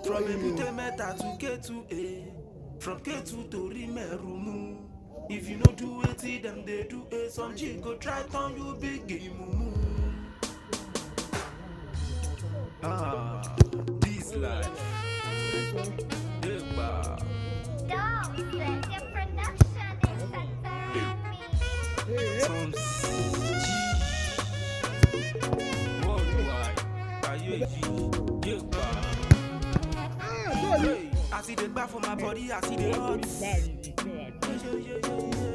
From Ebute Meta to K2A, from K2 to Rimerumu. If you no do it, them they do it. Some G go try turn you big mumu. This life. Don't set your production is Some G. Worldwide. Hey, I see the back for my body, I see the hot.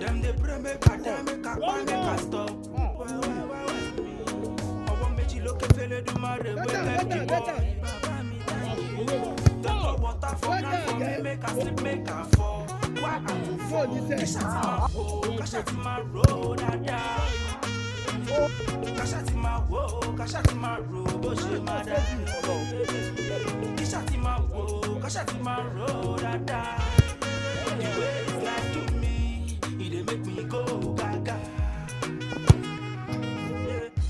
Them they pray make a time, make a pan, make a stop. I want me to look at fele do my way, left the boy. Don't water for ground for me, make a slip, make a fall. Why I go fall? Cash out my road, Cash out my road, oh she mad. Cash out my road, the way it's like to me, it make me go gaga.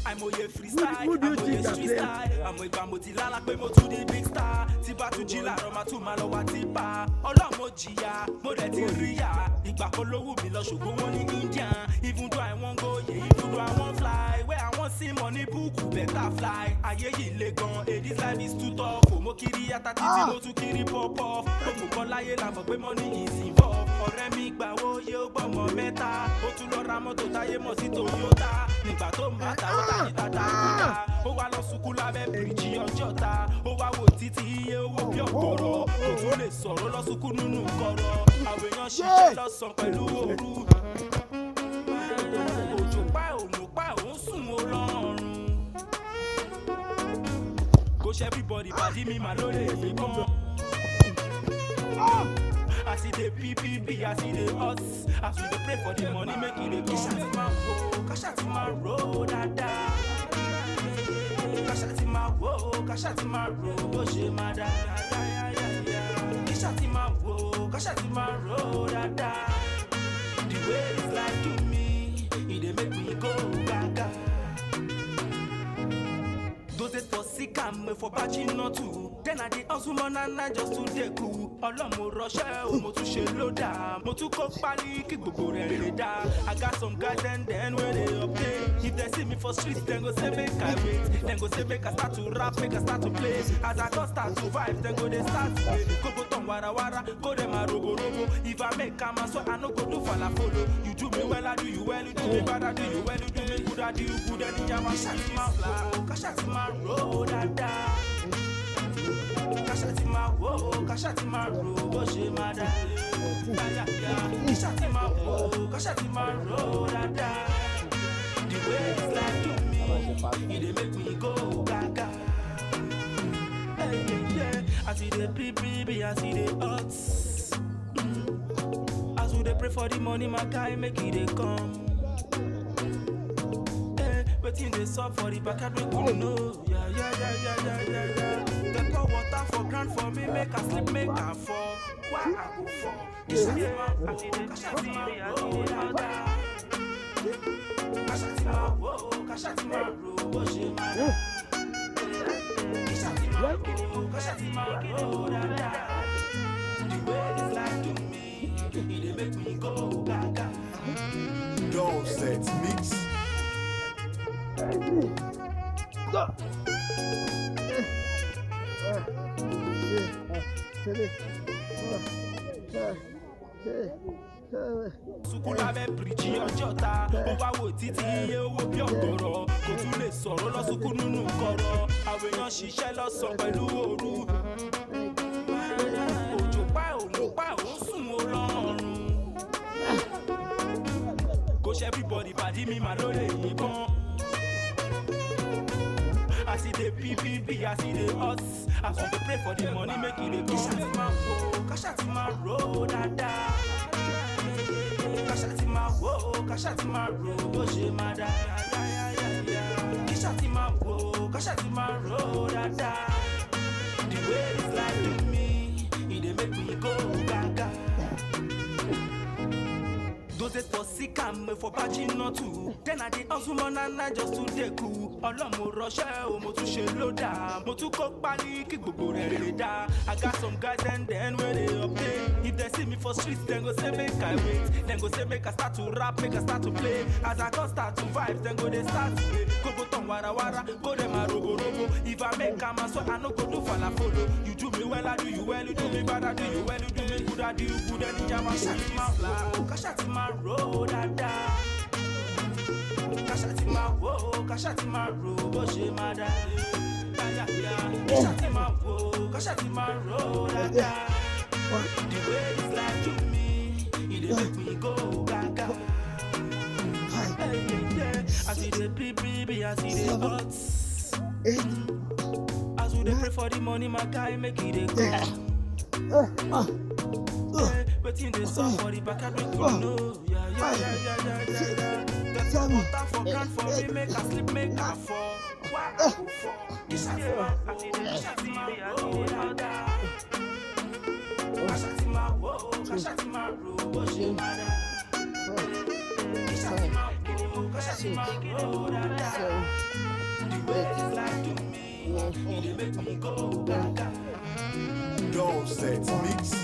I'm a freestyle, I'm a street style, I'm a bamotila like me to the big star. Tiba to jila, Roma to Malawa tipa. Ola mojia, modeti ria. Igba kolowu mi lo shogo won in India. Even though I won't go, yeah, even though I won't fly. Where I want see money book, better fly. Aye yi le gan, this life is too tough. Mo kiri atatiti, mo tu kiri pop off. Mo kon láyé la mọ̀ pé money is involved. Ọ̀rẹ́ mi gbà wo ye o gbọ́mọ mẹ́ta. Ó tún lọ ra mọ́tò táyé mọ̀ sí Toyota. Nígbà tó ń bá ta ó ta ní tata kúta. Ó wá lọ sùkú lábẹ́ bíríjì Ọjọ́ta. Ó wá wo títí iye owó bí ọ̀gọ̀rọ̀. Kò tún lè sọ̀rọ̀ lọ sùkú nínú kọ̀rọ̀. Àwọn èèyàn ṣiṣẹ́ lọ́sàn pẹ̀lú òru. Òjò pa òmù pa òun sùn ó lọ́rùn. Kò ṣe everybody pàdé mi mà lórí èyí kan. I see the PPP, I see the odds. As we dey pray for the money, make it a cash out my road, Cash out my road, oh she mad. Cash out my road, the way it's like to me, it dey make me go gaga. Those days for sick and for batching not too. Then I did also man and I just to dey cool. Ọlọ́mọ rọṣẹ́ mo tún ṣe lódà. Mo tún kó pálí kí gbogbo rẹ̀ lè dá. I got some guys and then when they update. If they see me for streets, then go say make I wait. Then go say make I start to rap, make I start to play. As I go start to vibe, then go they start to play. Go ton wara wara, go dem a robo robo. If I make a man, so I no go do fala follow. You do me well, I do you well. You do me bad, I do you well. You do me good, I do you good. And you cash out my flow, cash out my road, Cash out my road, oh she mad. Cash out my road, the way it's like to me, it make me go gaga. I see the baby, I see the odds. As we dey pray for the money, my guy make it come. Waiting they sub for the back, I don't know. Yeah. They pour water for ground for me, make a slip, make a fall. Why I go fall? This is my cash out my road, cash out my road, oh she mad. Cash out my road, the way it's like to me, it make me go gaga. Don't set mix. Sùkú lábẹ́ bíríjì Ọjọ́ta. Ó wá wo títí iye owó bí ọ̀gọ̀rọ̀. Kò tún lè sọ̀rọ̀ lọ sùkú nínú kọ̀rọ̀. Àwọn èèyàn ṣiṣẹ́ lọ́sàn pẹ̀lú òru. Òjò pa òun pa òun sùn ó lọ́rùn. Kò ṣe everybody pàdé mi mà lórí èyí kan. I see the PPP, I see the odds. As we dey pray for the money, make it a cash out my road, Cash out my road, oh she mad. Cash out my road, the way it's like to me, it dey make me go gaga. Those days for sick and for for Pagino too. Then I did hustle man and I just to dey cool. Olomo rush o mo tún ṣe loader. Mo tún kó pani kí gbogbo rẹ̀ lè dá. I got some guys and then when they update. If they see me for streets, then go say make I wait. Then go say make I start to rap, make I start to play. As I come start to vibes, then go they start to play. Go ton wara wara, go dem a robo robo. If I make a man so I no go do fala follow. You do me well, I do you well, you do me bad, I do you well, you do me good, I do you good. Any jam I shot in my flow, cash out in my road, I die. Cash out in my woe, cash out in my road, oh she my die. Cash out in my woe, cash out in my road, I die. The way this life to me, it dey make me go gaga. I see the baby, I see the hot. As we dey pray for the money, my guy make it go. Waiting the sun for the back, I don't know. Yeah. Get some water for grand for me, make a sleep, make a fall. Why I go fall? This is I see the baby, I see the other. Kashatima, whoa, Kashatima, whoa, she mad. Kashatima, whoa, Kashatima, whoa, da. The way this life to me, it make me go gaga. Dove set mix.